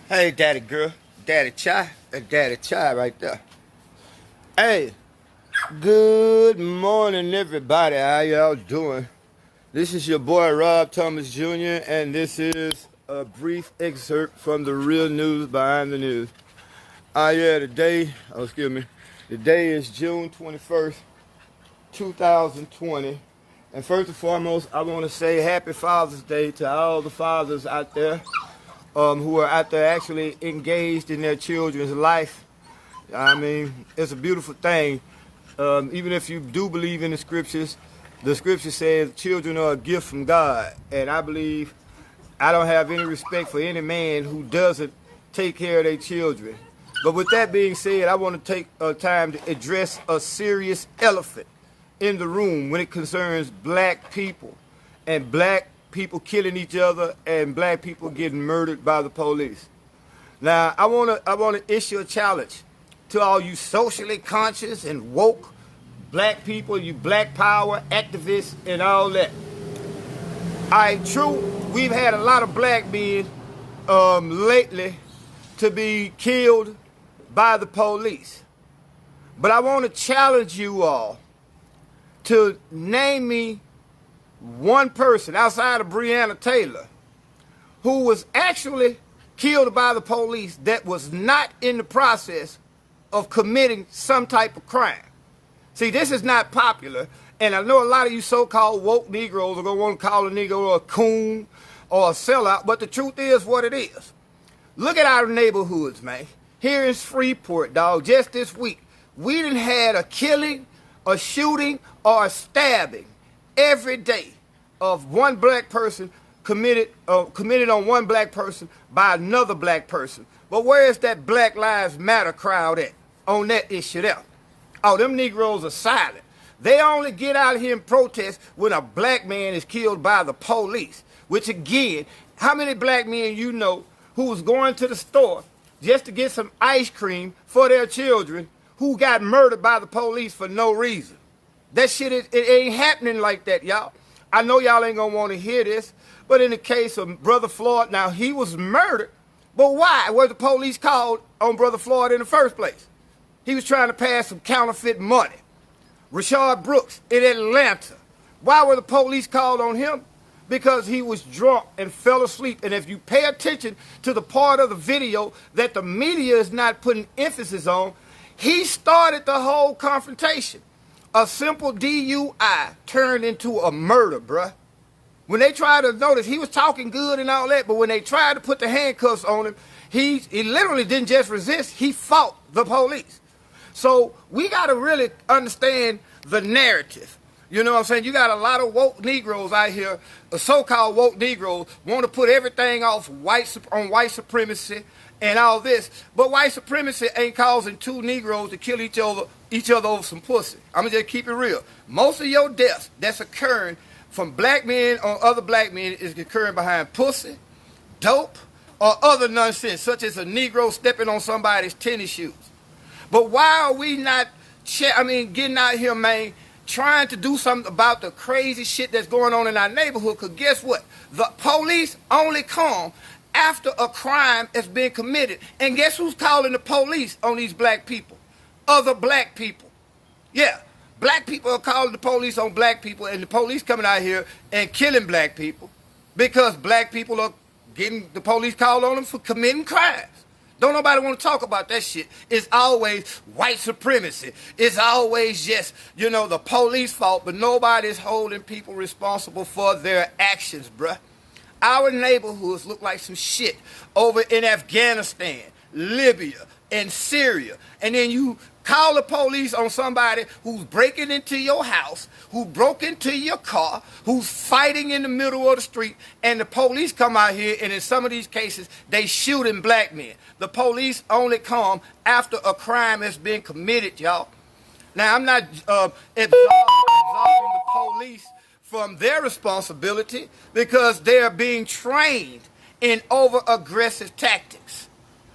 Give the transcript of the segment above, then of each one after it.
Hey, daddy girl, daddy chai, and daddy chai right there. Hey, good morning, everybody. How y'all doing? This is your boy Rob Thomas Jr., and this is a brief excerpt from the real news behind the news. Yeah, excuse me, today is June 21st, 2020. And first and foremost, I want to say happy Father's Day to all the fathers out there who are out there actually engaged in their children's life. I mean, it's a beautiful thing. Even if you do believe in the scripture says children are a gift from God. And I believe I don't have any respect for any man who doesn't take care of their children. But with that being said, I want to take time to address a serious elephant in the room when it concerns black people and black people killing each other and black people getting murdered by the police. Now, I wanna issue a challenge to all you socially conscious and woke black people, you black power activists and all that. True, we've had a lot of black men lately to be killed by the police. But I want to challenge you all to name me one person outside of Breonna Taylor who was actually killed by the police that was not in the process of committing some type of crime. See, this is not popular, and I know a lot of you so-called woke Negroes are going to want to call a Negro a coon or a sellout, but the truth is what it is. Look at our neighborhoods, man. Here in Freeport, dog, just this week, we done had a killing, a shooting, or a stabbing every day of one black person committed on one black person by another black person. But where is that Black Lives Matter crowd at on that issue there? Oh, them Negroes are silent. They only get out here and protest when a black man is killed by the police. Which again, how many black men you know who was going to the store just to get some ice cream for their children who got murdered by the police for no reason? That shit, it ain't happening like that, y'all. I know y'all ain't gonna want to hear this, but in the case of Brother Floyd, now he was murdered, but why were the police called on Brother Floyd in the first place? He was trying to pass some counterfeit money. Rayshard Brooks in Atlanta, why were the police called on him? Because he was drunk and fell asleep. And if you pay attention to the part of the video that the media is not putting emphasis on, he started the whole confrontation. A simple DUI turned into a murder, bruh. When they tried to notice, he was talking good and all that, but when they tried to put the handcuffs on him, he literally didn't just resist, he fought the police. So we got to really understand the narrative. You know what I'm saying? You got a lot of woke Negroes out here, so-called woke Negroes, want to put everything off white supremacy and all this. But white supremacy ain't causing two Negroes to kill each other over some pussy. I'm going to just keep it real. Most of your deaths that's occurring from black men on other black men is occurring behind pussy, dope, or other nonsense, such as a Negro stepping on somebody's tennis shoes. But why are we not, getting out here, man, trying to do something about the crazy shit that's going on in our neighborhood? Because guess what? The police only come after a crime has been committed. And guess who's calling the police on these black people? Other black people. Yeah, black people are calling the police on black people, and the police coming out here and killing black people because black people are getting the police called on them for committing crimes. Don't nobody want to talk about that shit. It's always white supremacy. It's always just, the police fault, but nobody's holding people responsible for their actions, bruh. Our neighborhoods look like some shit over in Afghanistan, Libya, and Syria. And then you call the police on somebody who's breaking into your house, who broke into your car, who's fighting in the middle of the street, and the police come out here, and in some of these cases, they shooting black men. The police only come after a crime has been committed, y'all. Now, I'm not absolving the police from their responsibility because they're being trained in over-aggressive tactics.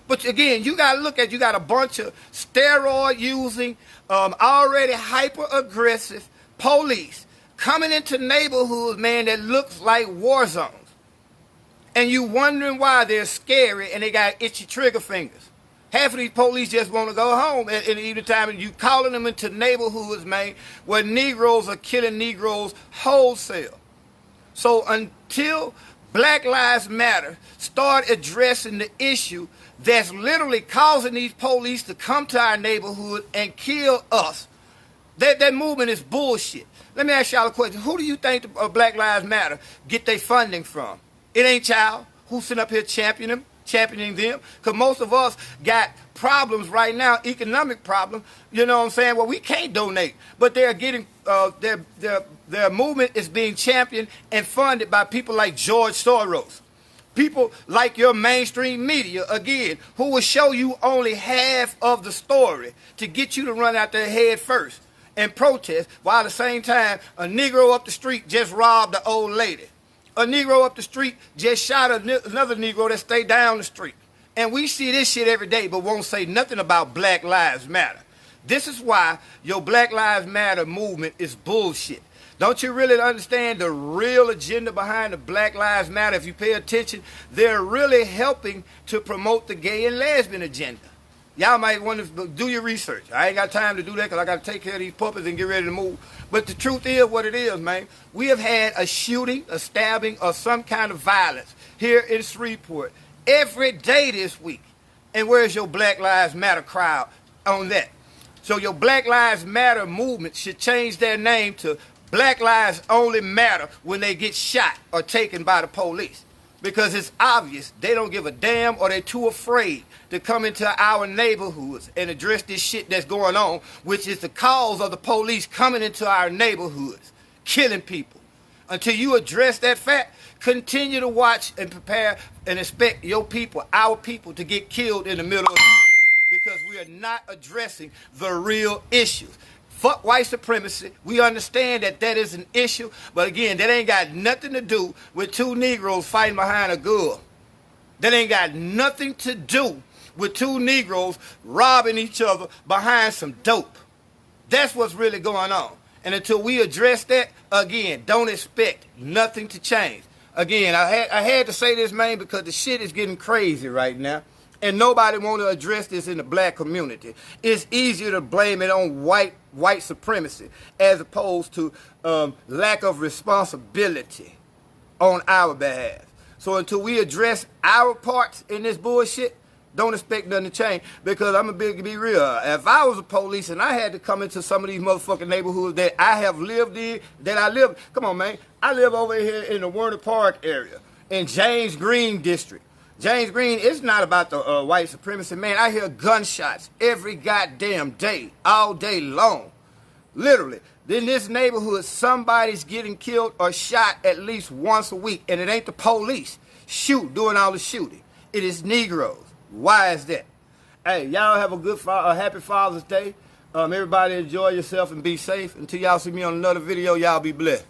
But again, you got to look at, you got a bunch of steroid-using, already hyper-aggressive police coming into neighborhoods, man, that looks like war zones. And you wondering why they're scary and they got itchy trigger fingers. Half of these police just want to go home at any evening time, and you calling them into neighborhoods, man, where Negroes are killing Negroes wholesale. So until Black Lives Matter start addressing the issue that's literally causing these police to come to our neighborhood and kill us, that movement is bullshit. Let me ask y'all a question. Who do you think Black Lives Matter get their funding from? It ain't y'all who sit up here championing them, because most of us got problems right now, economic problems, you know what I'm saying? Well, we can't donate, but they're getting, their movement is being championed and funded by people like George Soros. People like your mainstream media, again, who will show you only half of the story to get you to run out there head first and protest, while at the same time, a Negro up the street just robbed an old lady. A Negro up the street just shot another Negro that stayed down the street. And we see this shit every day, but won't say nothing about Black Lives Matter. This is why your Black Lives Matter movement is bullshit. Don't you really understand the real agenda behind the Black Lives Matter? If you pay attention, they're really helping to promote the gay and lesbian agenda. Y'all might want to do your research. I ain't got time to do that because I got to take care of these puppets and get ready to move. But the truth is what it is, man. We have had a shooting, a stabbing, or some kind of violence here in Shreveport every day this week. And where's your Black Lives Matter crowd on that? So your Black Lives Matter movement should change their name to Black Lives Only Matter when they get shot or taken by the police. Because it's obvious they don't give a damn, or they're too afraid to come into our neighborhoods and address this shit that's going on, which is the cause of the police coming into our neighborhoods, killing people. Until you address that fact, continue to watch and prepare and expect your people, our people, to get killed in the middle of the night, because we are not addressing the real issues. Fuck white supremacy. We understand that that is an issue, but again, that ain't got nothing to do with two Negroes fighting behind a gun. That ain't got nothing to do with two Negroes robbing each other behind some dope. That's what's really going on. And until we address that, again, don't expect nothing to change. Again, I had to say this, man, because the shit is getting crazy right now. And nobody want to address this in the black community. It's easier to blame it on white supremacy as opposed to lack of responsibility on our behalf. So until we address our parts in this bullshit, don't expect nothing to change. Because I'm going to be real. If I was a police and I had to come into some of these motherfucking neighborhoods that I have lived in, come on, man. I live over here in the Werner Park area, in James Green District. James Green, it's not about the white supremacy, man. I hear gunshots every goddamn day, all day long. Literally. In this neighborhood, somebody's getting killed or shot at least once a week, and it ain't the police doing all the shooting. It is Negroes. Why is that? Hey, y'all have a happy Father's Day. Everybody enjoy yourself and be safe. Until y'all see me on another video, y'all be blessed.